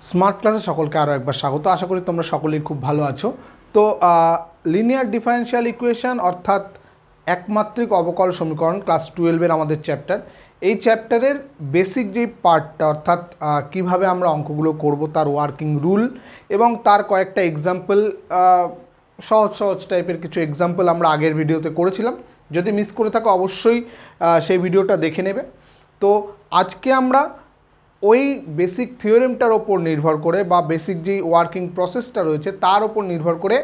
Smart ক্লাসে সকলকে আরও একবার স্বাগত। আশা করি তোমরা সকলেই খুব ভালো আছো। তো লিনিয়ার ডিফারেনশিয়াল ইকুয়েশন অর্থাৎ একমাত্রিক অবকল সমীকরণ ক্লাস 12-এর আমাদের চ্যাপ্টার। এই চ্যাপ্টারের বেসিক যেই পার্টটা অর্থাৎ কিভাবে আমরা অঙ্কগুলো করব তার ওয়ার্কিং রুল এবং তার কয়েকটা এক্সাম্পল, সহজ সহজ টাইপের কিছু এক্সাম্পল আমরা আগের ভিডিওতে করেছিলাম। যদি মিস করে থাকো অবশ্যই সেই ভিডিওটা দেখে নেবে। তো আজকে আমরা ওই বেসিক থিওরেমটার ওপর নির্ভর করে বা বেসিক যে ওয়ার্কিং প্রসেসটা রয়েছে তার ওপর নির্ভর করে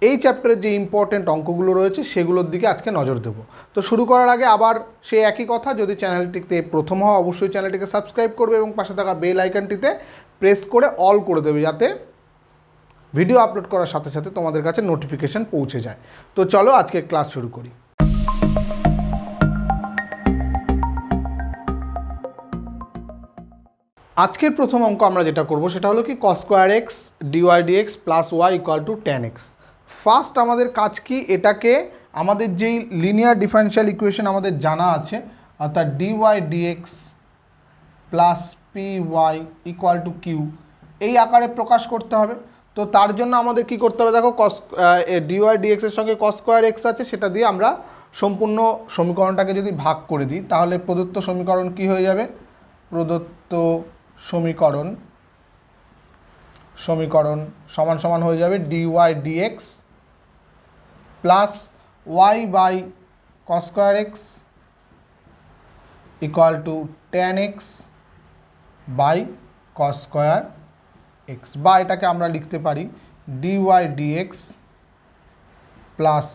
এই চ্যাপ্টারের যে ইম্পর্টেন্ট অঙ্কগুলো রয়েছে সেগুলোর দিকে আজকে নজর দেবো। তো শুরু করার আগে আবার সেই একই কথা, যদি চ্যানেলটিতে প্রথম হওয়া অবশ্যই চ্যানেলটিকে সাবস্ক্রাইব করবে এবং পাশে থাকা বেল আইকনটিতে প্রেস করে অল করে দেবে, যাতে ভিডিও আপলোড করার সাথে সাথে তোমাদের কাছে নোটিফিকেশান পৌঁছে যায়। তো চলো আজকে ক্লাস শুরু করি। আজকের প্রথম অঙ্ক আমরা যেটা করব সেটা হলো কি cos square X DY dx plus Y equal to tan X. First আমাদের কাজ কি, এটাকে আমাদের যেই লিনিয়ার ডিফারেনশিয়াল ইকুয়েশন আমাদের জানা আছে অর্থাৎ DY dx plus P Y equal to Q, এই আকারে প্রকাশ করতে হবে। তো তার জন্য আমাদের কি করতে হবে, দেখো cos ডিওয়াই ডিএক্সের সঙ্গে cos স্কোয়ার এক্স আছে, সেটা দিয়ে আমরা সম্পূর্ণ সমীকরণটাকে যদি ভাগ করে দিই তাহলে প্রদত্ত সমীকরণ কি হয়ে যাবে, প্রদত্ত সমীকরণ সমান সমান হয়ে যাবে DY dx plus Y by cos square X equal to tan X by cos square X, বা এটাকে আমরা লিখতে পারি DY dx plus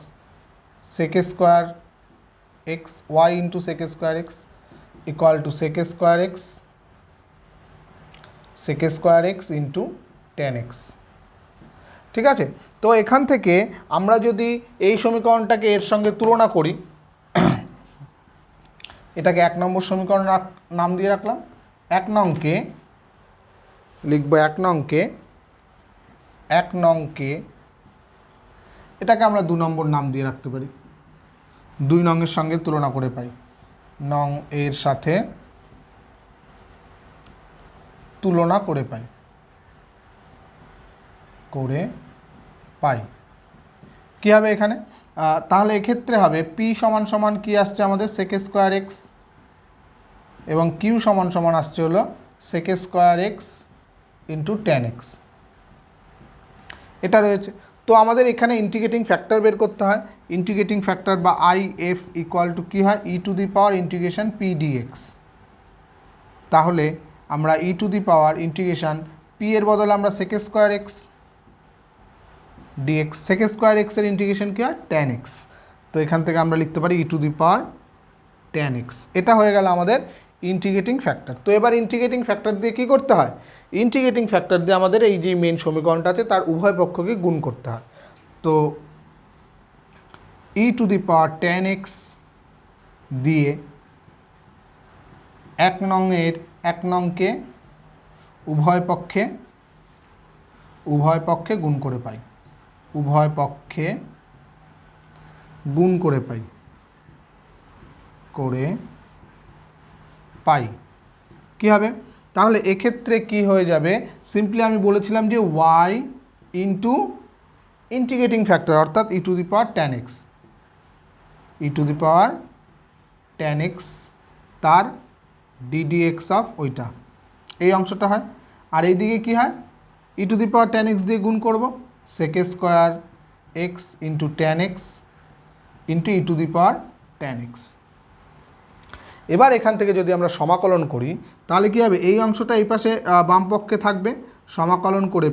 sec square X Y into sec square X equal to sec square X sec square x into tan X. ঠিক আছে, তো এখান থেকে আমরা যদি এই সমীকরণটাকে এর সঙ্গে তুলনা করি, এটাকে এক নম্বর সমীকরণ নাম দিয়ে রাখলাম, এক নংকে লিখবো এক নংকে এটাকে আমরা দু নম্বর নাম দিয়ে রাখতে পারি, দুই নংয়ের সঙ্গে তুলনা করে পাই, নং এর সাথে তুলনা করে পাই কী হবে এখানে, তাহলে এক্ষেত্রে হবে পি সমান সমান কী আসছে আমাদের সেক স্কোয়ার এক্স এবং কিউ সমান সমান আসছে হলো sec square x into tan x, এটা রয়েছে। তো আমাদের এখানে ইন্টিগ্রেটিং ফ্যাক্টর বের করতে হয়। ইন্টিগ্রেটিং ফ্যাক্টর বা আই এফ ইকুয়াল টু কী হয়, e to the power integration P dx. তাহলে আমরা e to the power integration P এর বদলে আমরা sec square x d x, sec square এক্সের ইন্টিগ্রেশন কী হয়, টেন এক্স। তো এখান থেকে আমরা লিখতে পারি e to the power tan x. এটা হয়ে গেল আমাদের ইন্টিগ্রেটিং ফ্যাক্টর। তো এবার ইন্টিগ্রেটিং ফ্যাক্টর দিয়ে কী করতে হয়, ইন্টিগ্রেটিং ফ্যাক্টর দিয়ে আমাদের এই যে মেন সমীকরণটা আছে তার উভয় পক্ষকে গুণ করতে হয়। তো e to the power tan x দিয়ে এক নংকে উভয় পক্ষে গুণ করে পাই, কী হবে, তাহলে এক্ষেত্রে কি হয়ে যাবে, সিম্পলি আমি বলেছিলাম যে ওয়াই ইন্টু ইন্টিগ্রেটিং ফ্যাক্টর অর্থাৎ e to the power tan x তার ডিডিএক্স অফ ওইটা, এই অংশটা হয়। আর এইদিকে কী হয়, e to the power tan x দিয়ে গুণ করব, sec square x into tan x into E to the power tan x. এবার এখান থেকে যদি আমরা সমাকলন করি তাহলে কী হবে, এই অংশটা এই পাশে বাম পক্ষে থাকবে, সমাকলন করে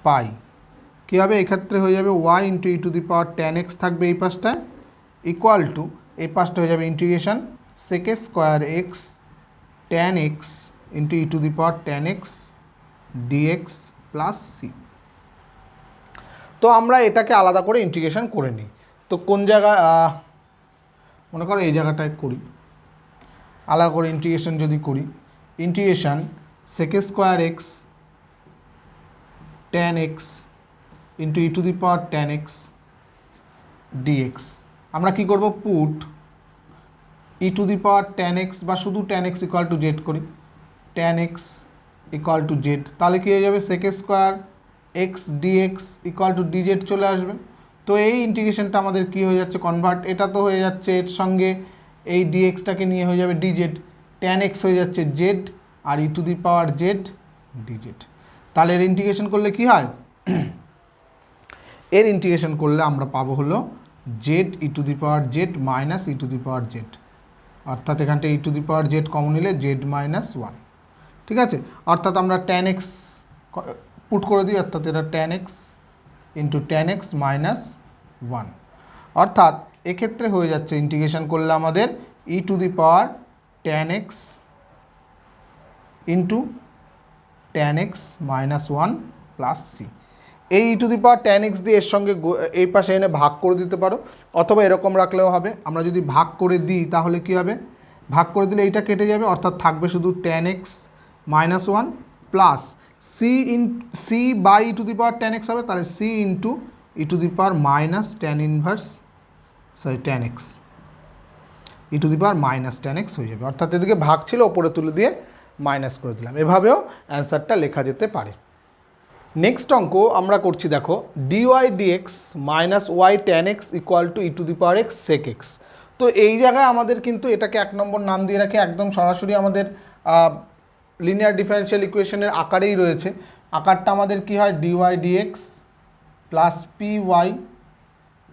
পাই কী হবে, এক্ষেত্রে হয়ে যাবে Y into E to the power tan X থাকবে এই পাশটায় ইকুয়াল টু এই পাশটা হয়ে যাবে integration sec square x tan x into E to the power tan x dx plus C. তো আমরা এটাকে আলাদা করে ইন্টিগ্রেশন করে নিই। তো কোন জায়গায়, মনে করো এই জায়গাটায় করি, আলাদা করে ইন্টিগ্রেশন যদি করি, integration sec square x tan x into E to the power tan x d x, আমরা কী করবো, put e to the power tan x বা শুধু tan x equal to z করি, tan x equal to z, তাহলে কী হয়ে যাবে sec square x dx equal to d z চলে আসবে। তো এই ইন্টিগ্রেশনটা আমাদের কী হয়ে যাচ্ছে কনভার্ট, এটা তো হয়ে যাচ্ছে এর সঙ্গে এই ডিএক্সটাকে নিয়ে হয়ে যাবে ডিজেড, ট্যান এক্স হয়ে যাচ্ছে জেড আর E to the power Z DZ. তাহলে এর ইন্টিগ্রেশন করলে কি হয়, এর ইন্টিগ্রেশন করলে আমরা পাবো হলো z e to the power z minus e to the power z, অর্থাৎ এখানটা e to the power z common নিলে জেড মাইনাস ওয়ান। ঠিক আছে, অর্থাৎ আমরা ট্যান এক্স পুট করে দিই, অর্থাৎ এটা tan x into tan x minus one, অর্থাৎ এক্ষেত্রে হয়ে যাচ্ছে ইন্টিগ্রেশন করলে আমাদের e to the power tan x into tan x minus one plus c. এই e to the power tan x দিয়ে এর সঙ্গে এই পাশে এনে ভাগ করে দিতে পারো, অথবা এরকম রাখলেও হবে। আমরা যদি ভাগ করে দিই তাহলে কী হবে, ভাগ করে দিলে এইটা কেটে যাবে, অর্থাৎ থাকবে শুধু tan x minus one plus C by E to the power tan X হবে, তাহলে C into E to the power minus tan inverse tan X E to the power minus tan X হয়ে যাবে। অর্থাৎ এদিকে ভাগ ছিল ওপরে তুলে দিয়ে মাইনাস করে দিলাম, এভাবেও অ্যান্সারটা লেখা যেতে পারে। নেক্সট অঙ্ক আমরা করছি, দেখো dy dx minus Y tan x equal to E to the power x sec x. তো এই জায়গায় আমাদের কিন্তু এটাকে 1 নম্বর নাম দিয়ে রাখে, একদম সরাসরি আমাদের লিনিয়ার ডিফারেনশিয়াল ইকুয়েশনের আকারেই রয়েছে। আকারটা আমাদের কি হয়, DY dx plus P Y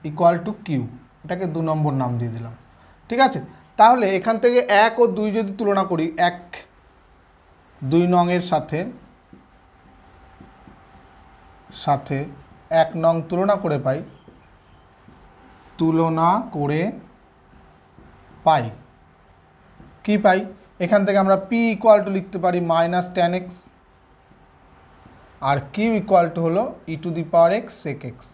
equal to Q, এটাকে 2 নম্বর নাম দিয়ে দিলাম। ঠিক আছে, তাহলে এখান থেকে 1 ও 2 যদি তুলনা করি, 2 নংয়ের সাথে 1 নং তুলনা করে পাই, কি পাই, এখান থেকে আমরা পি ইকুয়াল টু লিখতে পারি মাইনাস ট্যান এক্স আর কিউ ইকুয়াল টু হলো e to the power x sec x.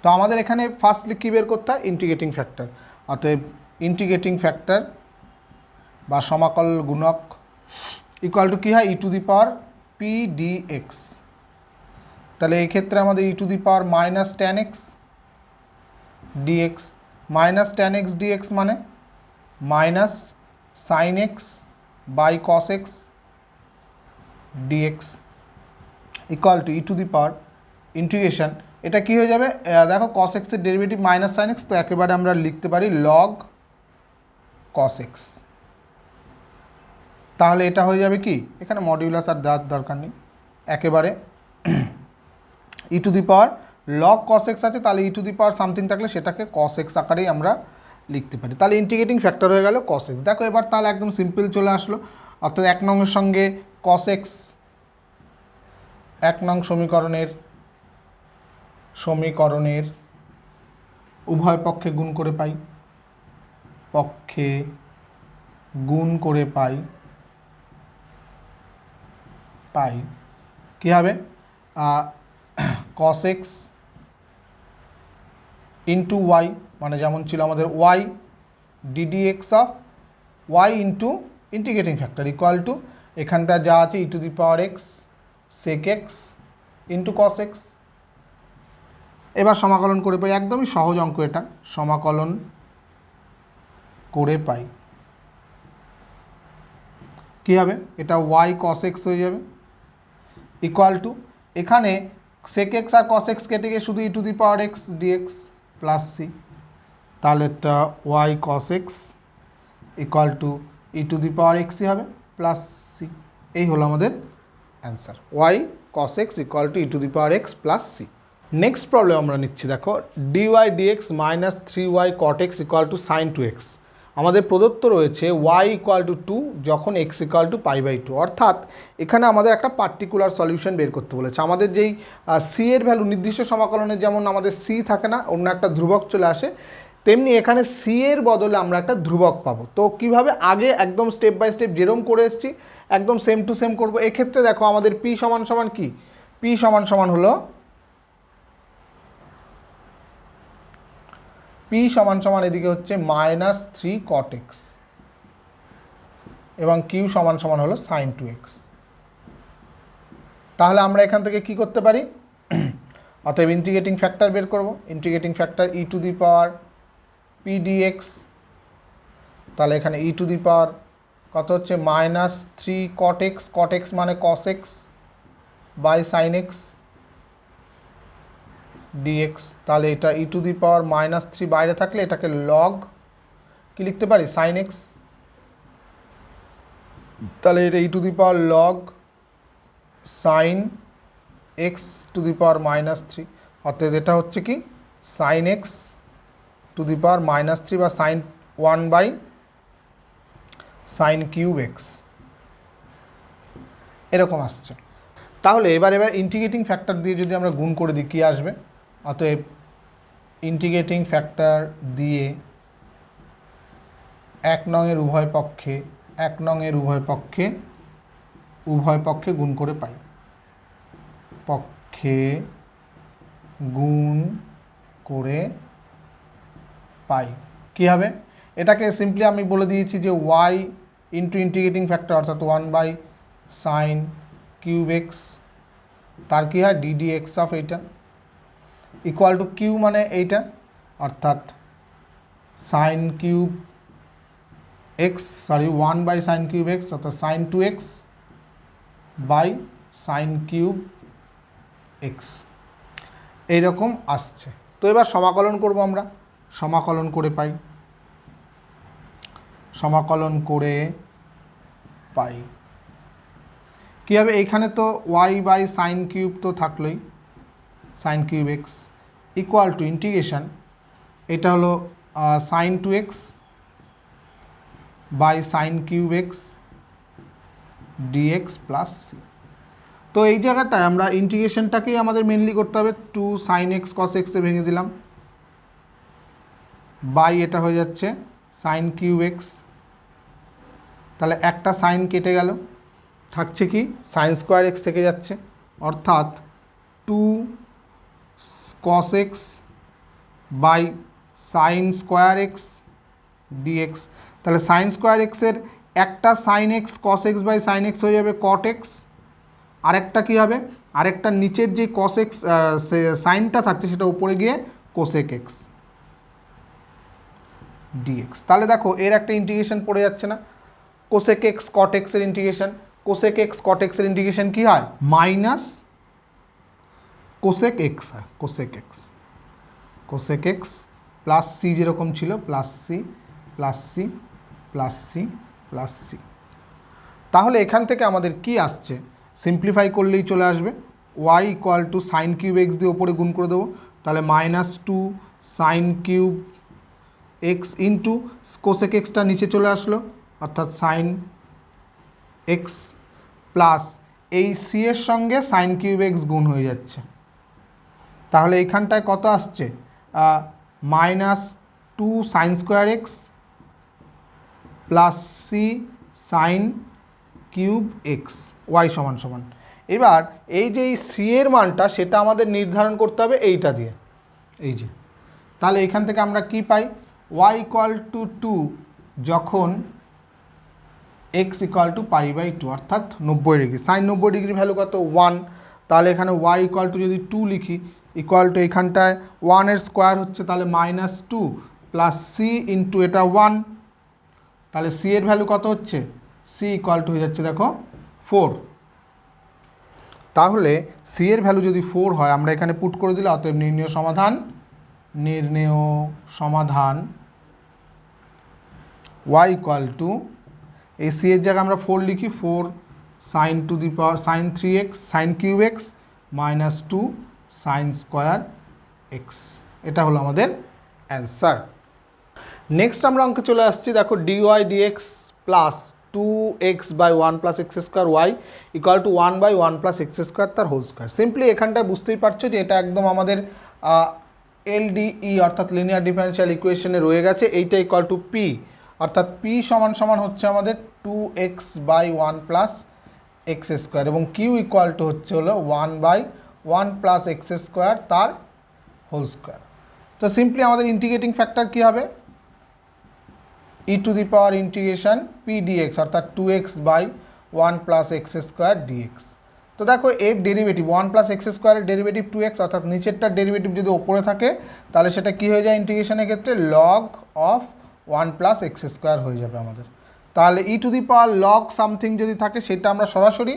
তো আমাদের এখানে ফার্স্টলি কী বের করতে হয়, ইন্টিগ্রেটিং ফ্যাক্টর, অতএব ইন্টিগ্রেটিং ফ্যাক্টর বা সমাকল গুণক ইকুয়াল টু কী হয়, e to the power p d x. তাহলে এই ক্ষেত্রে আমাদের e to the power minus tan x d x, minus tan x d x মানে minus sine x by cos x dx equal to E to the power integration, এটা কী হয়ে যাবে, দেখো কস এক্সের ডেরিভেটিভ মাইনাস সাইন এক্স, তো একেবারে আমরা লিখতে পারি লগ কস এক্স। তাহলে এটা হয়ে যাবে কি, এখানে মডিউলাস আর দেওয়ার দরকার নেই, একেবারে e to the power log cos x আছে, তাহলে e to the power something থাকলে সেটাকে কস এক্স আকারেই আমরা লিখতে পারি। তাহলে ইন্টিগ্রেটিং ফ্যাক্টর হয়ে গেল কস এক্স। দেখো এবার তাহলে একদম সিম্পল চলে আসলো, অর্থাৎ 1 নংয়ের সঙ্গে কস এক্স 1 নং সমীকরণের উভয় পক্ষে গুণ করে পাই কী হবে, cos x ইন্টু ওয়াই, মানে যেমন ছিল আমাদের y ddx of y into integrating factor equal to এখানটা যা আছে e to the power x sec x into cos x. এবার সমাকলন করে পাই, একদমই সহজ অঙ্ক, এটা সমাকলন করে পাই কী হবে, এটা ওয়াই কস এক্স হয়ে যাবে ইকুয়াল টু এখানে সেক এক্স আর কস এক্স কেটে গিয়ে শুধু e to the power x dx plus C, তাহলে এটা y cos x equal to E to the power এক্সই হবে প্লাস সি। এই হলো আমাদের answer, y cos x equal to E to the power x plus c. Next problem আমরা নিচ্ছি, দেখো dy dx minus 3y cot x equal to sine 2x। আমাদের প্রদত্ত রয়েছে y ইকুয়াল টু 2 যখন x ইকুয়াল টু π/2, অর্থাৎ এখানে আমাদের একটা পার্টিকুলার সলিউশন বের করতে বলেছে। আমাদের যেই সি এর ভ্যালু নির্দিষ্ট সমাকলনের যেমন আমাদের সি থাকে না, অন্য একটা ধ্রুবক চলে আসে, তেমনি এখানে সি এর বদলে আমরা একটা ধ্রুবক পাবো। তো কিভাবে, আগে একদম স্টেপ বাই স্টেপ যেরকম করে এসেছি একদম সেম টু সেম করবো। এক্ষেত্রে দেখো আমাদের পি সমান সমান কি, পি সমান সমান হলো পি সমান সমান এদিকে হচ্ছে -3 cot x এবং কিউ সমান সমান হলো sin 2x। তাহলে আমরা এখান থেকে কি করতে পারি, অতএব ইন্টিগ্রেটিং ফ্যাক্টর বের করব। Integrating factor E to the power P dx, তাহলে এখানে ই টু দি পাওয়ার কত হচ্ছে -3 cot x, cot x মানে cos x by sine X dx. তাহলে এটা ই টু দি পাওয়ার -3 বাইরে থাকলে এটাকে লগ কি লিখতে পারি সাইন এক্স, তাহলে এটা e to the power log sine x to the power -3, অর্থাৎ এটা হচ্ছে কি sine x to the power -3 বা sine 1 by sine cube x, এরকম আসছে। তাহলে এবার ইন্টিগ্রেটিং ফ্যাক্টর দিয়ে যদি আমরা গুণ করে দিই কী আসবে, অতএব ইন্টিগ্রেটিং ফ্যাক্টর দিয়ে 1 নংয়ের উভয় পক্ষে গুণ করে পাই, পক্ষে গুণ করে পাই কী হবে, এটাকে সিম্পলি আমি বলে দিয়েছি যে y ইন্টু ইন্টিগ্রেটিং ফ্যাক্টর অর্থাৎ 1 বাই সাইন কিউব এক্স, তার কী হয় ডিডি এক্স অফ এইটা ইকুয়াল টু কিউ মানে এইটা অর্থাৎ sine cube x 1 by sine cube x অর্থাৎ sine 2x by sine cube x, এইরকম আসছে। তো এবার সমাকলন করব আমরা, সমাকলন করে পাই কী হবে, এইখানে তো y বাই সাইন কিউব তো থাকলোই, sine cube x equal to integration, এটা হলো sine 2x by sine cube x dx plus C. তো এই জায়গাটায় আমরা ইন্টিগ্রেশনটাকেই আমাদের মেনলি করতে হবে, 2 সাইন এক্স কস এক্সে ভেঙে দিলাম বাই এটা হয়ে যাচ্ছে সাইন কিউব এক্স, তাহলে একটা সাইন কেটে গেল, থাকছে কি সাইন স্কোয়ার এক্স থেকে যাচ্ছে অর্থাৎ 2 cos x by sine square x dx. তাহলে সাইন স্কোয়ার এক্সের একটা sine X cos X by sine X হয়ে যাবে কট এক্স, আরেকটা কী হবে, আরেকটা নিচের যে কস এক্স সাইনটা থাকছে সেটা উপরে গিয়ে কোসেক এক্স ডিএক্স। তাহলে দেখো এর একটা ইন্টিগ্রেশন পড়ে যাচ্ছে না, কোসেক এক্স কট এক্সের ইন্টিগ্রেশন, কোসেক এক্স কট এক্সের ইন্টিগ্রেশন কী হয় মাইনাস কোসেক এক্স হয়, কোসেক এক্স প্লাস সি যেরকম ছিল plus C plus C plus C plus C. তাহলে এখান থেকে আমাদের কি আসছে, সিম্পলিফাই করলেই চলে আসবে y equal to sign cube x দিয়ে ওপরে গুণ করে দেবো, তাহলে -2 sign cube x into cosec extra নিচে চলে আসলো অর্থাৎ সাইন এক্স প্লাস এই সি এর সঙ্গে সাইন কিউব এক্স গুণ হয়ে যাচ্ছে, তাহলে এইখানটায় কত আসছে -2 sine square X plus C sine cube X Y সমান সমান। এবার এই যে এই সি এর মানটা সেটা আমাদের নির্ধারণ করতে হবে এইটা দিয়ে, এই যে, তাহলে এখান থেকে আমরা কি পাই y ইকুয়াল টু 2 যখন x ইকুয়াল টু π/2 অর্থাৎ 90 ডিগ্রি, সাইন 90 ডিগ্রি ভ্যালু কত 1, তাহলে এখানে y ইকুয়াল টু যদি 2 লিখি ইকুয়াল টু এখানটায় 1 এর স্কোয়ার হচ্ছে তাহলে -2 প্লাস সি ইন্টু এটা 1, তাহলে সি এর ভ্যালু কত হচ্ছে সি ইকুয়াল টু হয়ে যাচ্ছে দেখো 4, তাহলে সি এর ভ্যালু যদি 4 হয় আমরা এখানে পুট করে দিলে অতএব নির্ণেয় সমাধান y ইকুয়াল টু এই সি এর জায়গায় আমরা 4 লিখি 4 sine to the power sine 3x sine cube X -2 sine square X, এটা হলো আমাদের অ্যান্সার। নেক্সট আমরা অঙ্কে চলে আসছি, দেখো dy dx plus 2x by 1 plus x square y equal to 1 by 1 plus x square তার হোল স্কোয়ার। সিম্পলি এখানটায় বুঝতেই পারছো যে এটা একদম আমাদের এলডিই অর্থাৎ লিনিয়ার ডিফারেনশিয়াল ইকুয়েশনে রয়ে গেছে, এইটা ইকুয়াল টু পি অর্থাৎ পি সমান সমান হচ্ছে আমাদের 2x by 1 plus x square এবং কিউ ইকুয়াল টু হচ্ছে হলো 1 বাই 1 প্লাস এক্স স্কোয়ার তার হোল স্কোয়ার। তো সিম্পলি আমাদের ইন্টিগ্রেটিং ফ্যাক্টর কী হবে e to the power integration P dx অর্থাৎ 2x by 1 plus x square dx. তো দেখো এর ডেরিভেটিভ 1 প্লাস এক্স স্কোয়ারের ডেরিভেটিভ 2x, অর্থাৎ নিচেরটার ডেরিভেটিভ যদি ওপরে থাকে তাহলে সেটা কি হয়ে যায় ইন্টিগ্রেশনের ক্ষেত্রে log of 1 plus x square হয়ে যাবে আমাদের। তাহলে e to the power log something যদি থাকে সেটা আমরা সরাসরি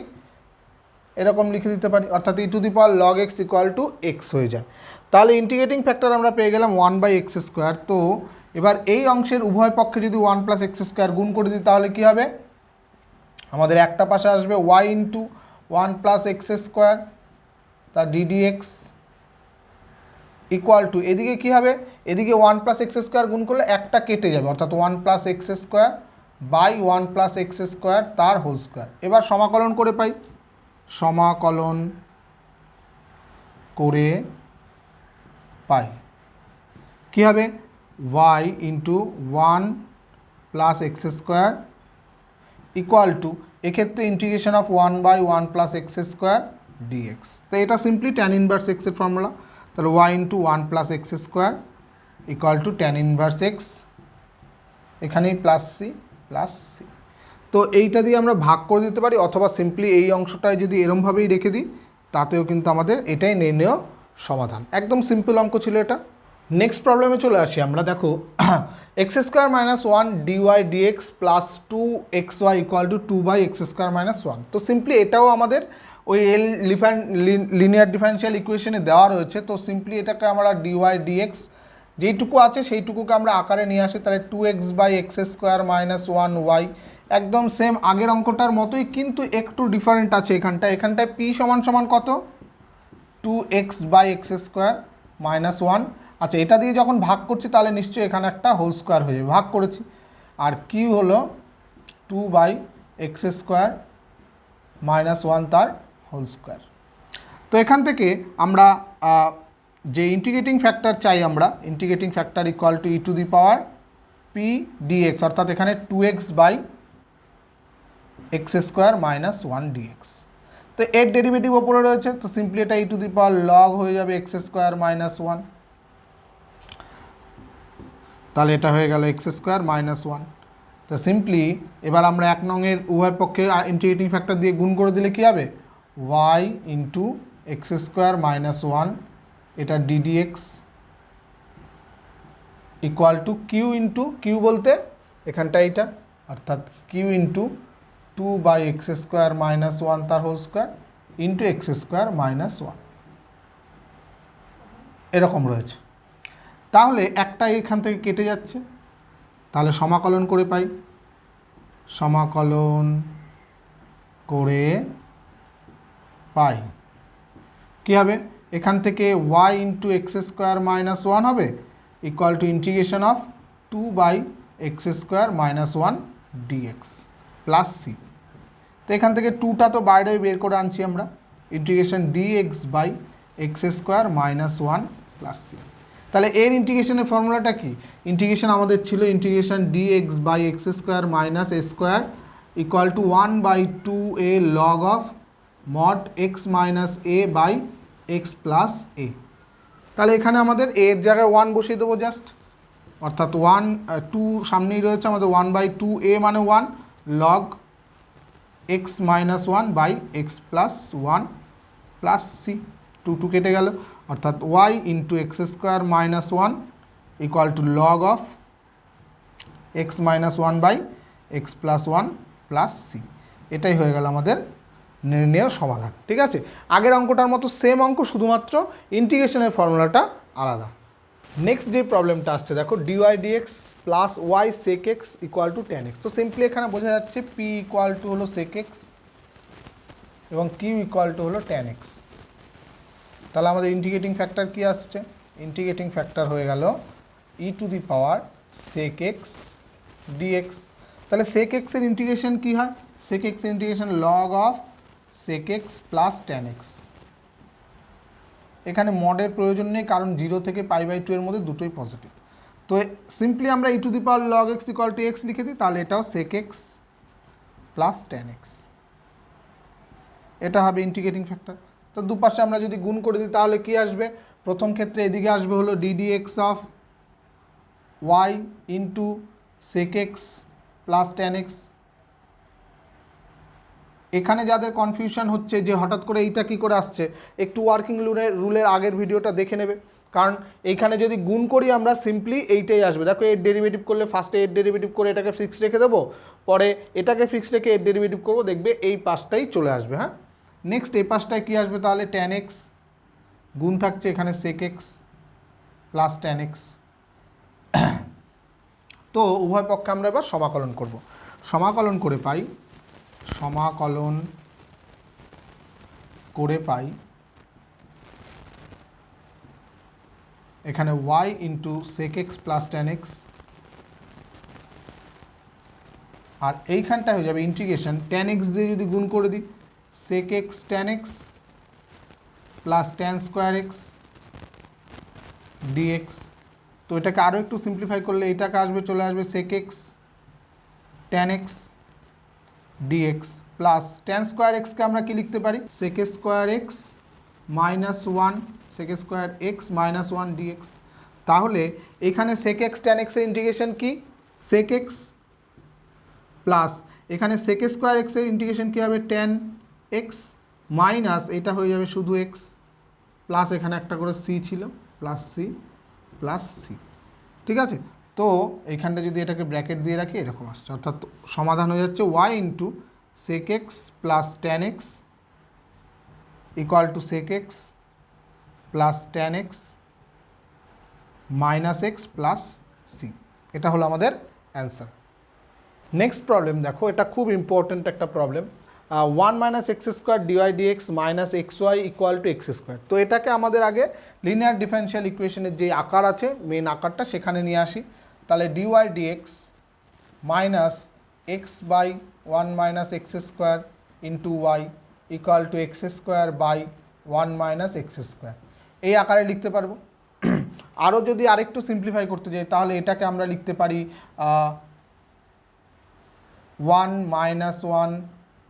এরকম লিখে দিতে পারি, অর্থাৎ e to the power log x equal to x হয়ে যায়। তাহলে ইন্টিগ্রেটিং ফ্যাক্টর আমরা পেয়ে গেলাম 1/x স্কোয়ার। তো এবার এই অংশের উভয় পক্ষে যদি 1 প্লাস এক্স স্কোয়ার গুণ করে দিই তাহলে কী হবে, আমাদের একটা পাশে আসবে y into 1 plus x square তার ডিডিএক্স ইকুয়াল টু, এদিকে কী হবে, এদিকে 1 প্লাস এক্স স্কোয়ার গুণ করলে একটা কেটে যাবে, অর্থাৎ 1 plus x square by 1 plus x square তার হোল স্কোয়ার। এবার সমাকলন করে পাই, সমাকলন করে পাই কী হবে, y into 1 plus x square equal to, এক্ষেত্রে integration of 1/1 plus x square dx. তো এটা সিম্পলি ট্যান ইনভার্স এক্সের ফর্মুলা। তাহলে y into 1 plus x square equal to tan inverse x, এখানেই প্লাস সি প্লাস সি। তো এইটা দিয়ে আমরা ভাগ করে দিতে পারি, অথবা সিম্পলি এই অংশটায় যদি এরমভাবেই রেখে দিই তাতেও কিন্তু আমাদের এটাই নির্ণেয় সমাধান। একদম সিম্পল অঙ্ক ছিল এটা। নেক্সট প্রবলেমে চলে আসি আমরা। দেখো x square minus 1 dy dx plus 2xy equal to 2/x square minus 1। তো সিম্পলি এটাও আমাদের ওই লিনিয়ার ডিফারেন্সিয়াল ইকুয়েশনে দেওয়া রয়েছে। তো সিম্পলি এটাকে আমরা ডিওয়াই ডিএক্স যেইটুকু আছে সেইটুকুকে আমরা আকারে নিয়ে আসি, তাহলে 2x/x স্কোয়ার মাইনাস 1y, একদম সেম আগের অঙ্কটার মতোই, কিন্তু একটু ডিফারেন্ট আছে এখানটায় p সমান সমান কত, 2x/x স্কোয়ার মাইনাস 1। আচ্ছা, এটা দিয়ে যখন ভাগ করছি তাহলে নিশ্চয়ই এখানে একটা হোল স্কোয়ার হয়ে যাবে, ভাগ করেছি। আর কি হলো 2/x স্কোয়ার মাইনাস 1 তার হোল স্কোয়ার। তো এখান থেকে আমরা যে ইন্টিগ্রেটিং ফ্যাক্টর চাই, আমরা integrating factor equal to E to the power P dx, অর্থাৎ এখানে 2x/x স্কোয়ার মাইনাস 1 ডিএক্স। তো এর ডেরিভেটিভ ওপরে রয়েছে, তো সিম্পলি এটা e to the power log হয়ে যাবে এক্স স্কোয়ার মাইনাস 1, তাহলে এটা হয়ে গেল এক্স স্কোয়ার মাইনাস 1। তো সিম্পলি এবার আমরা 1 নংয়ের উভয় পক্ষে ইন্টিগ্রেটিং ফ্যাক্টর দিয়ে গুণ করে দিলে কী হবে, y into x square minus 1 এটা ddx equal to q into, q বলতে এখানটা এইটা, অর্থাৎ Q into 2/x square minus 1 তার whole square into x square minus 1, এরকম রয়েছে। তাহলে একটা এখান থেকে কেটে যাচ্ছে, তাহলে সমাকলন করে পাই, সমাকলন করে পাই কী হবে, এখান থেকে y into x square minus 1 হবে equal to integration of 2/x square minus 1 dx plus C. তো এখান থেকে 2টা তো বাইরে বের করে আনছি আমরা, integration dx/x square minus 1 plus C. তাহলে এর ইন্টিগ্রেশনের ফর্মুলাটা কি, ইন্টিগ্রেশন আমাদের ছিল integration dx/x square minus a square equal to 1/2a log of mod x minus a by x plus a। তাহলে এখানে আমাদের a এর জায়গায় 1 বসিয়ে দেবো জাস্ট, অর্থাৎ 2 সামনেই রয়েছে আমাদের 1/2a মানে 1 log x minus 1 by x plus 1 plus c, 2 কেটে গেল, অর্থাৎ y into x square minus 1 equal to log of x minus 1 by x plus 1 plus c. এটাই হয়ে গেল আমাদের নির্ণেয় সমাধান। ঠিক আছে, আগের অঙ্কটার মতো সেম অঙ্ক, শুধুমাত্র ইন্টিগ্রেশনের ফর্মুলাটা আলাদা। নেক্সট যে প্রবলেমটা আসছে দেখো, dy dx plus y sec x equal to tan x. তো সিম্পলি এখানে বোঝা যাচ্ছে পি ইকুয়াল টু হলো সেক এক্স এবং কিউ ইকুয়াল টু হলো ট্যান এক্স। তাহলে আমাদের ইন্টিগ্রেটিং ফ্যাক্টর কি আসছে, ইন্টিগ্রেটিং ফ্যাক্টর হয়ে গেল e to the power sec x dx. তাহলে সেক এক্সের ইন্টিগ্রেশন কী হয়, সেক এক্সের integration log of sec x plus tan x. এখানে মডের প্রয়োজন নেই, কারণ 0 থেকে π/2 এর মধ্যে দুটোই পজিটিভ। তো সিম্পলি আমরা e to the power log x equal to x লিখে দিই, তাহলে এটাও sec x plus tan x, এটা হবে ইন্টিগ্রেটিং ফ্যাক্টর। তো দুপাশে আমরা যদি গুণ করে দিই তাহলে কি আসবে, প্রথম ক্ষেত্রে এদিকে আসবে হলো ddx of y into sec x plus tan x এখানে যাদের কনফিউশন হচ্ছে যে হঠাৎ করে এইটা কী করে আসছে, একটু ওয়ার্কিং রুলের আগের ভিডিওটা দেখে নেবে, কারণ এইখানে যদি গুণ করি আমরা সিম্পলি এইটাই আসবে। দেখো এর ডেরিভেটিভ করলে ফার্স্টে এর ডেরিভেটিভ করে এটাকে ফিক্সড রেখে দেবো, পরে এটাকে ফিক্সড রেখে এর ডেরিভেটিভ করবো, দেখবে এই পাশটাই চলে আসবে। হ্যাঁ, নেক্সট এই পাশটায় কী আসবে তাহলে, tan x গুণ থাকছে এখানে sec x plus tan x। তো উভয় পক্ষে আমরা এবার সমাকলন করব। সমাকলন করে পাই এখানে y into sec x plus tan x, আর এইখানটা হয়ে যাবে ইন্টিগ্রেশন tan x দিয়ে যদি গুণ করে দিই sec x tan x plus tan square x dx। তো এটাকে আরও একটু সিম্পলিফাই করলে এটাকে আসবে, চলে আসবে sec x tan x dx plus tan square এক্সকে আমরা কি লিখতে পারি, sec square x minus 1 sec square x minus 1 dx। তাহলে এখানে sec x tan x এর ইন্টিগ্রেশন কি, sec x প্লাস এখানে sec স্কোয়ার x এর ইন্টিগ্রেশন কী হবে, tan x মাইনাস এটা হয়ে যাবে শুধু x প্লাস এখানে একটা করে c ছিল প্লাস c প্লাস c। ঠিক আছে, তো এইখানটা যদি এটাকে ব্র্যাকেট দিয়ে রাখি এরকম আসছে, অর্থাৎ সমাধান হয়ে যাচ্ছে y into sec x plus tan x equal to sec x plus tan x minus x plus c। এটা হলো আমাদের অ্যান্সার। নেক্সট প্রবলেম দেখো, এটা খুব ইম্পর্ট্যান্ট একটা problem. 1 minus x square dy dx minus x y equal to x square. তো এটাকে আমাদের আগে লিনিয়ার ডিফারেনশিয়াল ইকুয়েশনের যে আকার আছে মেন আকারটা সেখানে নিয়ে আসি। তাহলে dy dx minus x by 1 minus x square into y equal to x square by 1 minus x square, এই আকারে লিখতে পারবো। আরও যদি আরেকটু সিম্পলিফাই করতে যাই তাহলে এটাকে আমরা লিখতে পারি 1 মাইনাস 1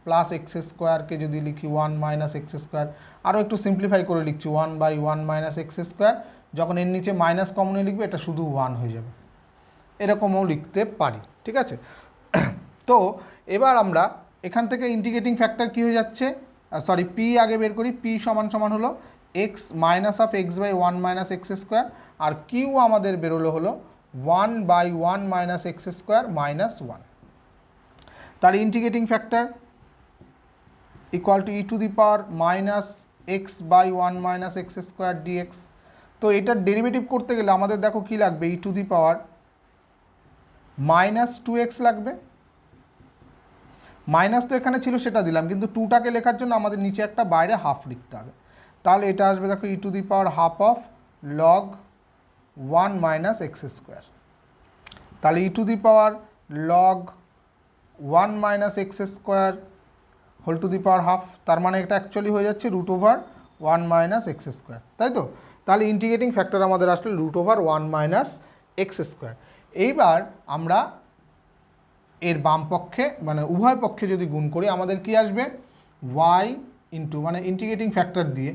প্লাস এক্স স্কোয়ারকে যদি লিখি 1 মাইনাস এক্স স্কোয়ার, আরও একটু সিম্পলিফাই করে লিখছি 1 বাই 1 মাইনাস এক্স স্কোয়ার, যখন এর নিচে মাইনাস কমনে লিখবে এটা শুধু 1 হয়ে যাবে, এরকমও লিখতে পারি। ঠিক আছে, তো এবার আমরা এখান থেকে ইন্টিগ্রেটিং ফ্যাক্টর কী হয়ে যাচ্ছে, সরি পি আগে বের করি। পি সমান সমান হলো x minus of x by 1 minus x square, আর কিউ আমাদের বেরোলো হলো 1 by 1 minus x square minus 1। তার integrating factor equal to E to the power minus x by 1 minus x square dx. তো এটার ডেরিভেটিভ করতে গেলে আমাদের দেখো কি লাগবে, ই to the power minus 2x লাগবে। মাইনাস তো এখানে ছিল সেটা দিলাম, কিন্তু 2টাকে লেখার জন্য আমাদের নিচে একটা বাইরে হাফ লিখতে হবে। তাহলে এটা আসবে দেখো e to the power half of log 1 minus x square. তাহলে e to the power log 1 minus x square whole to the power half, তার মানে এটা অ্যাকচুয়ালি হয়ে যাচ্ছে root over 1 minus x square, তাই তো। তাহলে ইন্টিগ্রেটিং ফ্যাক্টর আমাদের আসলে root over 1 minus x square. এইবার আমরা এর বাম পক্ষে মানে উভয় পক্ষে যদি গুণ করি আমাদের কি আসবে, y ইন্টু মানে ইন্টিগ্রেটিং ফ্যাক্টর দিয়ে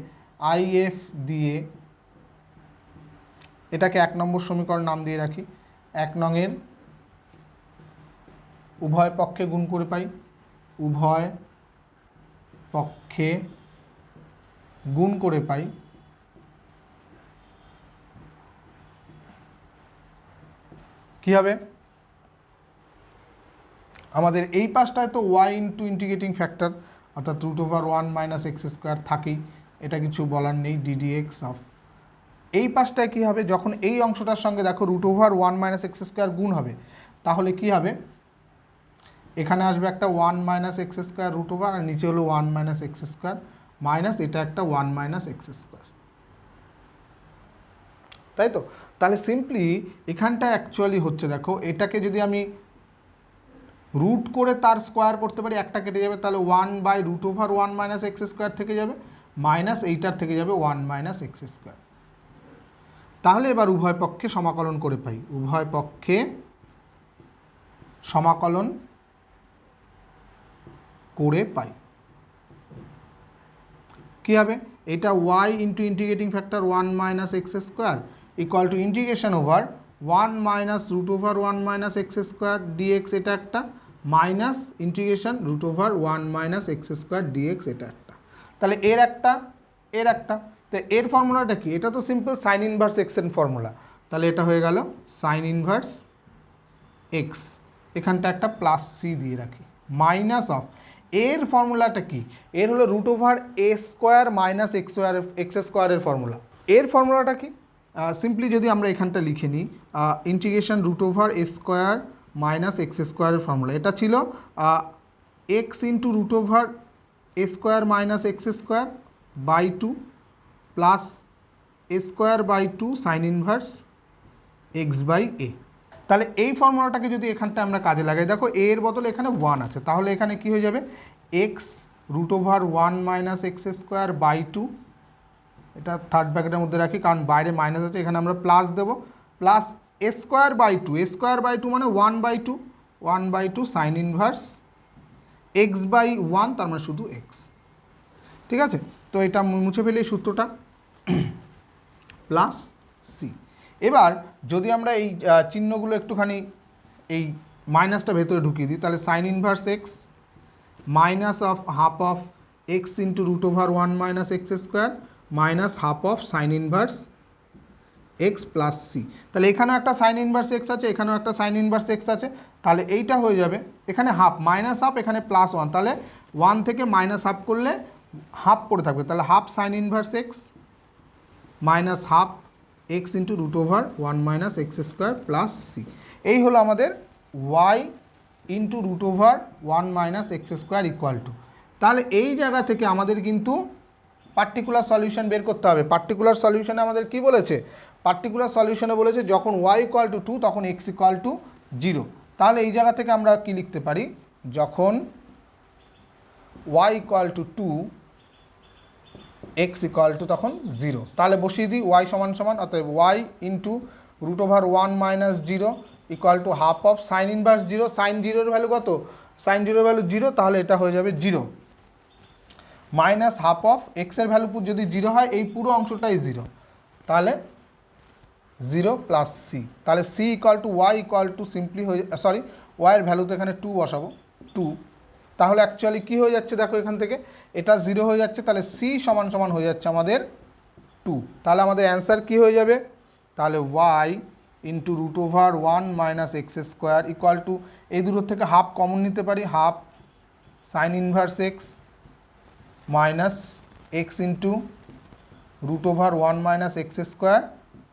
আইএফ দিয়ে এটাকে 1 নম্বর সমীকরণ নাম দিয়ে রাখি। 1 নংয়ের উভয় পক্ষে গুণ করে পাই, উভয় পক্ষে গুণ করে পাই কি হবে, আমাদের এই পাশটায় তো y ইন্টু ইন্টিগ্রেটিং ফ্যাক্টর অর্থাৎ root over 1 minus x square থাকেই, এটা কিছু বলার নেই, ডিডিএক্স অফ এই পাশটায় কী হবে, যখন এই অংশটার সঙ্গে দেখো root over 1 minus x square গুণ হবে তাহলে কি হবে, এখানে আসবে একটা 1 minus x square root over, আর নিচে হলো 1 মাইনাস এক্স স্কোয়ার মাইনাস এটা একটা 1 মাইনাস এক্স স্কোয়ার, তাই তো। তাহলে সিম্পলি এখানটা অ্যাকচুয়ালি হচ্ছে দেখো এটাকে যদি আমি রুট করে তার স্কোয়ার করতে পারি, একটা কেটে যাবে, তাহলে 1 by root over 1 minus x square থেকে যাবে, মাইনাস এইটার থেকে যাবে 1 মাইনাস এক্স স্কোয়ার। তাহলে এবার উভয় পক্ষে সমাকলন করে পাই, উভয় পক্ষে সমাকলন করে পাই কী হবে, এটা y into integrating factor 1 minus x square equal to integration over 1 minus root over 1 minus x square dx, এটা একটা minus integration root over 1 - x² dx, এটা একটা। তাহলে এর একটা তো এর ফর্মুলাটা কি? এটা তো সিম্পল সাইন ইনভার্স এক্স এর ফর্মুলা। তাহলে এটা হয়ে গেল সাইন ইনভার্স এক্স, এখানটা একটা প্লাস সি দিয়ে রাখি, মাইনাস অফ এর ফর্মুলাটা কি? এর হলো root over a square minus x স্কোয়ারের ফর্মুলা। এর ফর্মুলাটা কি? সিম্পলি যদি আমরা এখানটা লিখে নিই, integration root over a square minus x স্কোয়ারের ফর্মুলা, এটা ছিল x into root over a square minus x square by 2 plus a square by 2 sine inverse x by a. তাহলে এই ফর্মুলাটাকে যদি এখানটা আমরা কাজে লাগাই, দেখো এর বদলে এখানে 1 আছে, তাহলে এখানে কি হয়ে যাবে? X root over 1 - x square by 2, এটা থার্ড ব্র্যাকেটের মধ্যে রাখি কারণ বাইরে মাইনাস আছে, এখানে আমরা প্লাস দেবো, plus a square by 2, a square by 2 মানে 1/2 সাইন ইনভার্স এক্স বাই 1, তার মানে শুধু এক্স। ঠিক আছে, তো এটা মুছে ফেলে এই সূত্রটা প্লাস সি। এবার যদি আমরা এই চিহ্নগুলো একটুখানি এই মাইনাসটা ভেতরে ঢুকিয়ে দিই, তাহলে sine inverse x minus of half of x into root over 1 - x square minus half of sine inverse x plus C. তাহলে এখানেও একটা সাইন ইনভার্স এক্স আছে, এখানেও একটা সাইন ইনভার্স এক্স আছে, তাহলে এইটা হয়ে যাবে এখানে হাফ মাইনাস হাফ, এখানে প্লাস 1, তাহলে 1 থেকে মাইনাস হাফ করলে হাফ পড়ে থাকবে, তাহলে half sine inverse x minus half x into root over 1 - x square plus c. এই হলো আমাদের y into root over 1 - x square equal to. তাহলে এই জায়গা থেকে আমাদের কিন্তু পার্টিকুলার সলিউশন বের করতে হবে। পার্টিকুলার সলিউশনে আমাদের কি বলেছে? পার্টিকুলার সলিউশনে বলেছে যখন ওয়াই ইকুয়াল টু 2 তখন এক্স ইকুয়াল টু 0। তাহলে এই জায়গা থেকে আমরা কি লিখতে পারি? যখন y equal to 2 x equal to তখন 0। তাহলে বসিয়ে দিই ওয়াই সমান সমান, অতএব y into root over 1 - 0 equal to half of sine inverse 0, sine 0-এর ভ্যালু কত? সাইন 0-এর ভ্যালু 0, তাহলে এটা হয়ে যাবে 0 মাইনাস হাফ অফ এক্সের ভ্যালু যদি 0 হয় এই পুরো অংশটাই 0, তাহলে 0 প্লাস সি। তাহলে C equal to y equal two simply হয়ে, সরি ওয়াইয়ের ভ্যালু তো এখানে 2 বসাবো, 2, তাহলে অ্যাকচুয়ালি কী হয়ে যাচ্ছে দেখো এখান থেকে এটা 0 হয়ে যাচ্ছে, তাহলে সি সমান সমান হয়ে যাচ্ছে আমাদের 2। তাহলে আমাদের অ্যান্সার কী হয়ে যাবে? তাহলে y into root over 1 - x square equal to, এই দুটোর থেকে হাফ কমন নিতে পারি, half sine inverse x minus x into root over 1 - x square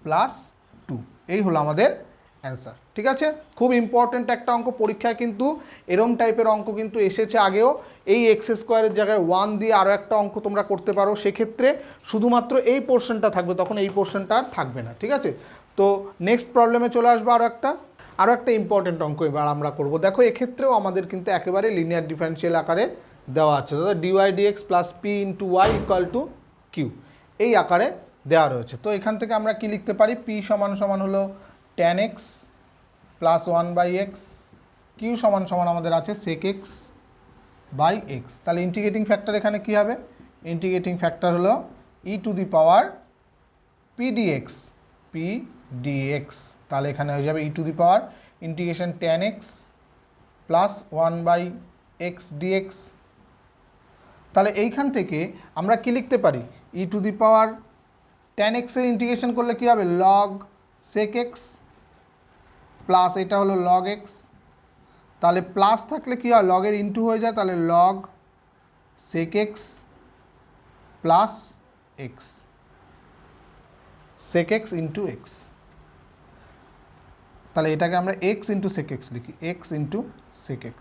plus 2। এই হলো আমাদের অ্যান্সার। ঠিক আছে, খুব ইম্পর্ট্যান্ট একটা অঙ্ক, পরীক্ষায় কিন্তু এরম টাইপের অঙ্ক কিন্তু এসেছে আগেও। এই এক্স স্কোয়ারের জায়গায় 1 দিয়ে আরও একটা অঙ্ক তোমরা করতে পারো, সেক্ষেত্রে শুধুমাত্র এই পোর্শনটা থাকবে, তখন এই পোর্শনটা আর থাকবে না। ঠিক আছে, তো নেক্সট প্রবলেমে চলে আসবো আরও একটা ইম্পর্ট্যান্ট অঙ্ক এবার আমরা করব। দেখো এক্ষেত্রেও আমাদের কিন্তু একেবারে লিনিয়ার ডিফারেন্সিয়াল আকারে দেওয়া আছে, দাদা dy dx plus p into y equal to Q, এই আকারে দেওয়া রয়েছে। তো এখান থেকে আমরা কি লিখতে পারি? পি সমান সমান হলো tan x plus 1/x, Q সমান সমান আমাদের আছে sec x বাই এক্স। তাহলে ইন্টিগ্রেটিং ফ্যাক্টর এখানে কি হবে? ইন্টিগ্রেটিং ফ্যাক্টর হলো e to the power P dx, তাহলে এখানে হয়ে যাবে e to the power integration tan x plus 1/x dx। তাহলে এইখান থেকে আমরা কি লিখতে পারি? E to the power tan x এর ইন্টিগ্রেশন করলে কি হবে? log sec x প্লাস এটা হলো log x, তাহলে প্লাস থাকলে কি হয়? লগের ইন্টু হয়ে যায়, তাহলে log sec x plus x, sec x into x। তাহলে এটাকে আমরা x ইন্টু sec x লিখি, x ইন্টু sec x।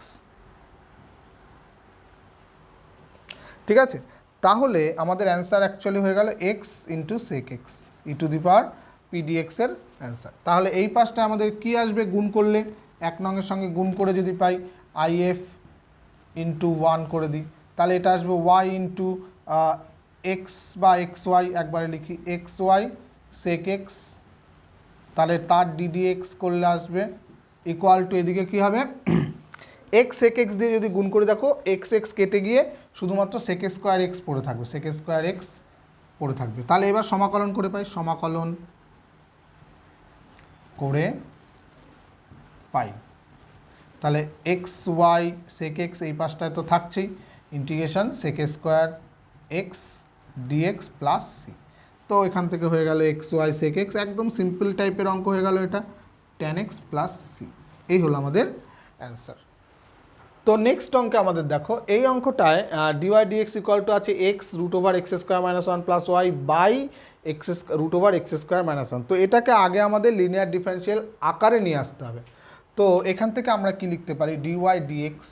ঠিক আছে, তাহলে আমাদের অ্যান্সার অ্যাকচুয়ালি হয়ে গেল x into sec x E to the power pdx এর অ্যান্সার। তাহলে এই পাশটা আমাদের কি আসবে? গুণ করলে 1 নংয়ের সঙ্গে গুণ করে যদি পাই if ইন্টু 1 করে দিই, তাহলে এটা আসবে y ইন্টু এক্স বা এক্স ওয়াই, একবারে লিখি এক্স ওয়াই sec x, তাহলে তার ddx করলে আসবে ইকুয়াল টু, এদিকে কী হবে? x sec x দিয়ে যদি গুণ করে দেখো x কেটে গিয়ে শুধুমাত্র sec স্কোয়ার x পড়ে থাকবে, sec স্কোয়ার x পড়ে থাকবে। তাহলে এবার সমাকলন করে পাই, সমাকলন করে পাই তাহলে এক্স ওয়াই সেক এক্স এই পাশটায় তো থাকছেই, integration sec square x dx plus C. তো এখান থেকে হয়ে গেল এক্স ওয়াই সেক এক্স, একদম সিম্পল টাইপের অঙ্ক হয়ে গেল এটা, ট্যান এক্স প্লাস সি। এই হলো আমাদের অ্যান্সার। তো নেক্সট অঙ্কে আমাদের দেখো, এই অঙ্কটায় ডিওয়াই ডিএক্স ইকুয়াল টু আছে x root over x square minus one plus Y by x root over x square minus one. তো এটাকে আগে আমাদের লিনিয়ার ডিফারেন্সিয়াল আকারে নিয়ে আসতে হবে। তো এখান থেকে আমরা কি লিখতে পারি, ডিওয়াই ডিএক্স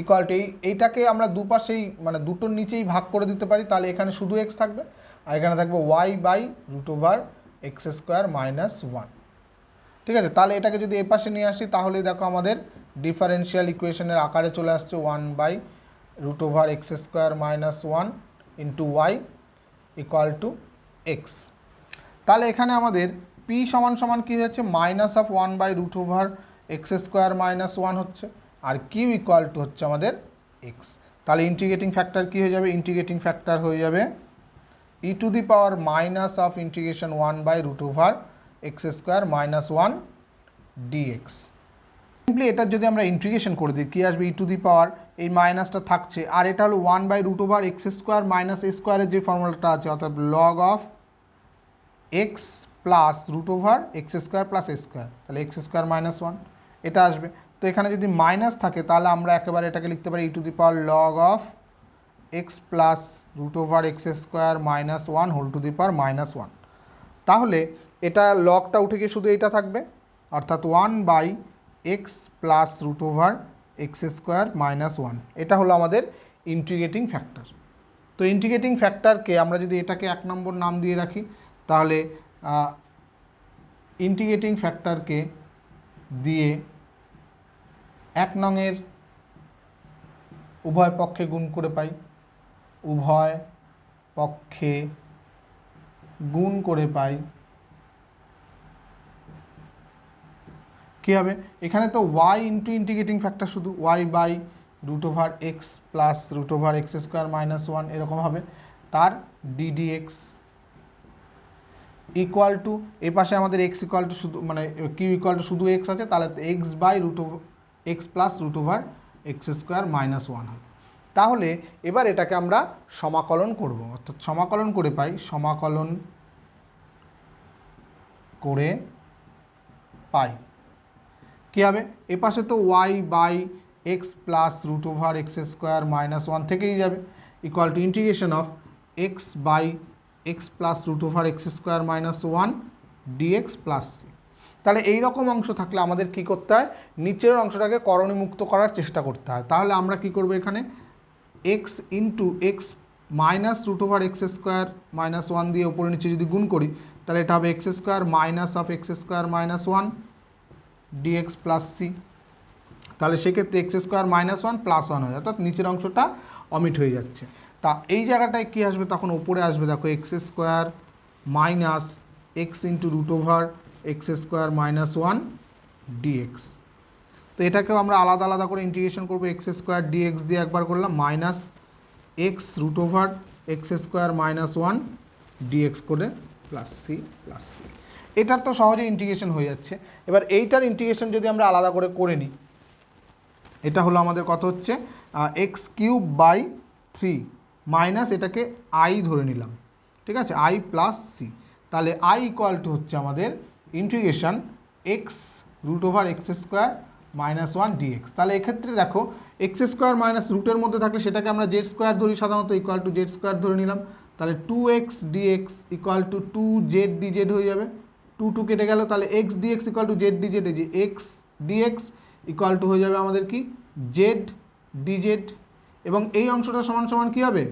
ইকুয়াল টু এইটাকে আমরা দুপাশেই মানে দুটোর নিচেই ভাগ করে দিতে পারি, তাহলে এখানে শুধু এক্স থাকবে আর এখানে থাকবে y by root over x square minus one. ঠিক আছে, তাহলে এটাকে যদি এ পাশে নিয়ে আসি তাহলে দেখো আমাদের ডিফারেন্সিয়াল ইকুয়েশনের আকারে চলে আসছে one by root over x square minus one into y equal to x. তাহলে এখানে আমাদের পি সমান সমান কী হচ্ছে, minus of one by root over x square minus one হচ্ছে, আর কিউ ইকুয়াল টু হচ্ছে আমাদের এক্স। তাহলে ইন্টিগ্রেটিং ফ্যাক্টর কী হয়ে যাবে, ইন্টিগ্রেটিং ফ্যাক্টর হয়ে যাবে e to the power minus of integration one by root over x square minus one d x. Simply এটার যদি আমরা ইন্টিগ্রেশন করে দিই কী আসবে, ই টু দি পাওয়ার এই মাইনাসটা থাকছে, আর এটা হলো one by root over x square minus a স্কোয়ারের যে ফর্মুলাটা আছে, অর্থাৎ log of x plus root over x square plus a square, তাহলে এক্স স্কোয়ার মাইনাস ওয়ান এটা আসবে। তো এখানে যদি মাইনাস থাকে তাহলে আমরা একেবারে এটাকে লিখতে পারি e to the power log of x plus root over x square minus one whole to the power minus one. তাহলে এটা লগটা উঠে গিয়ে শুধু এটা থাকবে, অর্থাৎ one by x plus root over x square minus one. এটা হলো আমাদের ইন্টিগ্রেটিং ফ্যাক্টর। তো ইন্টিগ্রেটিং ফ্যাক্টরকে আমরা যদি এটাকে এক নম্বর নাম দিয়ে রাখি, তাহলে ইন্টিগ্রেটিং ফ্যাক্টরকে দিয়ে এক নংয়ের উভয় পক্ষে গুণ করে পাই, উভয় পক্ষে গুণ করে পাই কী হবে, এখানে তো ওয়াই ইন্টু ইন্টিগ্রেটিং ফ্যাক্টর শুধু y by root over x plus root over x square minus one এরকম হবে, তার ডিডিএক্স ইকুয়াল টু এ পাশে আমাদের এক্স ইকুয়াল টু শুধু মানে কিউ ইকুয়াল টু শুধু এক্স আছে, তাহলে x by root over x plus root over x square minus one হবে। তাহলে এবার এটাকে আমরা সমাকলন করব, অর্থাৎ সমাকলন করে পাই, সমাকলন করে পাই কী হবে, এ পাশে তো y by x plus root over x square minus one থেকেই যাবে, equal to integration of x by x plus root over x square minus one dx plus C. তাহলে এই রকম অংশ থাকলে আমাদের কি করতে হয়, নিচের অংশটাকে করণীমুক্ত করার চেষ্টা করতে হয়। তাহলে আমরা কি করব, এখানে x into x minus root over x square minus one দিয়ে উপরে নিচে যদি গুণ করি তাহলে এটা হবে x square minus of x square minus one dx plus C. তাহলে সেক্ষেত্রে x square minus one plus one হয়ে যায়, অর্থাৎ নিচের অংশটা অমিট হয়ে যাচ্ছে। তা এই জায়গাটায় কী আসবে, তখন উপরে আসবে দেখো x square minus x into root over x square minus one dx. তো এটাকেও আমরা আলাদা আলাদা করে ইন্টিগ্রেশন করবো, এক্স স্কোয়ার ডিএক্স দিয়ে একবার করলাম, minus x root over x square minus one dx করে প্লাস সি প্লাস সি। এটার তো সহজে ইন্টিগ্রেশন হয়ে যাচ্ছে। এবার এইটার ইন্টিগ্রেশন যদি আমরা আলাদা করে নিই, এটা হলো আমাদের কত হচ্ছে, x cube by three minus এটাকে আই ধরে নিলাম, ঠিক আছে, আই প্লাস সি। তাহলে আই ইকুয়াল টু হচ্ছে আমাদের integration x root over x square minus one dx. তাহলে এক্ষেত্রে দেখো এক্স স্কোয়ার মাইনাস রুটের মধ্যে থাকলে সেটাকে আমরা জেড স্কোয়ার ধরি সাধারণত, ইকুয়াল টু জেড স্কোয়ার ধরে নিলাম। তাহলে two x dx equal to two z dz হয়ে যাবে, টু টু কেটে গেল, তাহলে x dx equal to z dz, এই যে এক্স ডিএক্স ইকুয়াল টু হয়ে যাবে আমাদের কি জেড ডিজেড। এবং এই অংশটা সমান সমান কী হবে,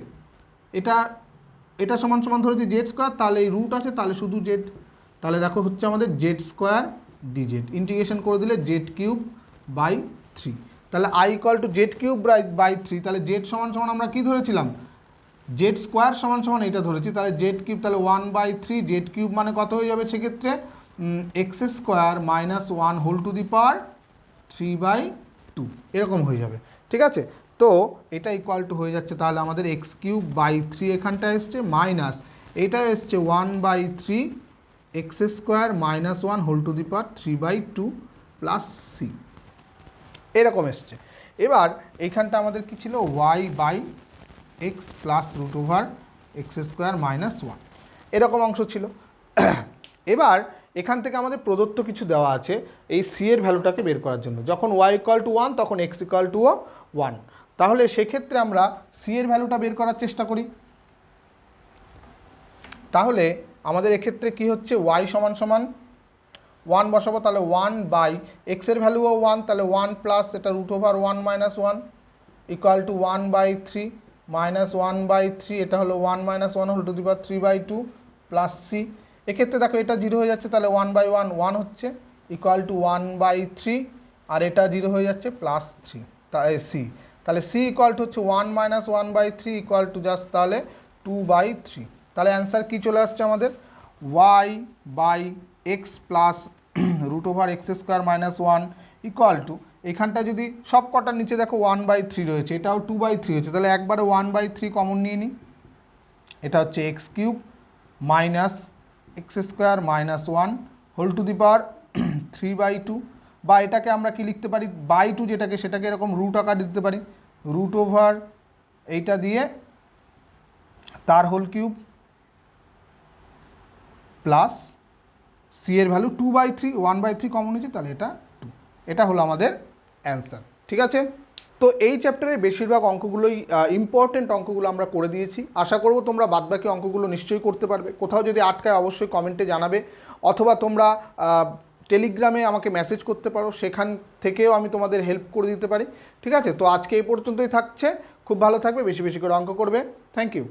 এটা সমান সমান ধরেছি জেড স্কোয়ার, তাহলে এই রুট আছে তাহলে শুধু জেড, তাহলে দেখো হচ্ছে আমাদের জেড স্কোয়ার ডিজেড। ইন্টিগ্রেশন করে দিলে জেড কিউব বাই থ্রি। তাহলে I equal to z cube by three, তাহলে জেড সমান সমান আমরা কী ধরেছিলাম, জেড স্কোয়ার সমান সমান এইটা ধরেছি, তাহলে জেড কিউব, তাহলে one by three z cube মানে কত হয়ে যাবে সেক্ষেত্রে x square minus one whole to the power three by two এরকম হয়ে যাবে, ঠিক আছে। তো এটা ইকুয়াল টু হয়ে যাচ্ছে তাহলে আমাদের এক্স কিউব বাই থ্রি এখানটা এসছে, মাইনাস এটা এসছে one by three x square minus one whole to the power three by two plus c. এরকম এসছে। এবার এইখানটা আমাদের কি ছিল, y by x plus root over x square minus one, এরকম অংশ ছিল। এবার এখান থেকে আমাদের প্রদত্ত কিছু দেওয়া আছে এই সি এর ভ্যালুটাকে বের করার জন্য। যখন ওয়াই ইকুয়াল টু ওয়ান তখন এক্স ইকুয়াল টু ওয়ান, তাহলে সেক্ষেত্রে আমরা সি এর ভ্যালুটা বের করার চেষ্টা করি। তাহলে আমাদের এক্ষেত্রে কি হচ্ছে, ওয়াই সমান সমান ওয়ান বসাবো, তাহলে ওয়ান বাই এক্সের ভ্যালুও ওয়ান, তাহলে ওয়ান প্লাস এটা root over one minus one equal to one by three minus one by three, এটা হলো one minus one whole to the power three by two plus C. এক্ষেত্রে দেখো এটা zero হয়ে যাচ্ছে, তাহলে ওয়ান বাই ওয়ান ওয়ান হচ্ছে equal to one by three, আর এটা জিরো হয়ে যাচ্ছে প্লাস থ্রি, তাই সি, তাহলে সি ইকুয়াল টু হচ্ছে one minus one by three equal to just তাহলে টু বাই থ্রি। তাহলে অ্যান্সার কী চলে আসছে আমাদের, y by x plus root over x square minus one equal to, এখানটা যদি সব কটার নিচে দেখো ওয়ান বাই থ্রি রয়েছে, এটাও টু বাই থ্রি হচ্ছে, তাহলে একবারে ওয়ান বাই থ্রি কমন নিয়ে নিই, এটা হচ্ছে x cube minus x square minus one whole to the power three by two, বা এটাকে আমরা কি লিখতে পারি, বাই টু যেটাকে সেটাকে এরকম রুট আকার দিতে পারি, রুট ওভার এইটা দিয়ে তার হোল কিউব প্লাস সি এর value two by three, one by three common হয়েছে, তাহলে এটা টু, এটা হলো আমাদের অ্যান্সার। ঠিক আছে, তো এই চ্যাপ্টারের বেশিরভাগ অঙ্কগুলোই ইম্পর্টেন্ট অঙ্কগুলো আমরা করে দিয়েছি। আশা করব তোমরা বাদবাকি অঙ্কগুলো নিশ্চয়ই করতে পারবে। কোথাও যদি আটকায় অবশ্যই কমেন্টে জানাবে, অথবা তোমরা টেলিগ্রামে আমাকে মেসেজ করতে পারো, সেখান থেকেও আমি তোমাদের হেল্প করে দিতে পারি। ঠিক আছে, তো আজকে এই পর্যন্তই থাকছে। খুব ভালো থাকবে, বেশি বেশি করে অঙ্ক করবে। Thank you.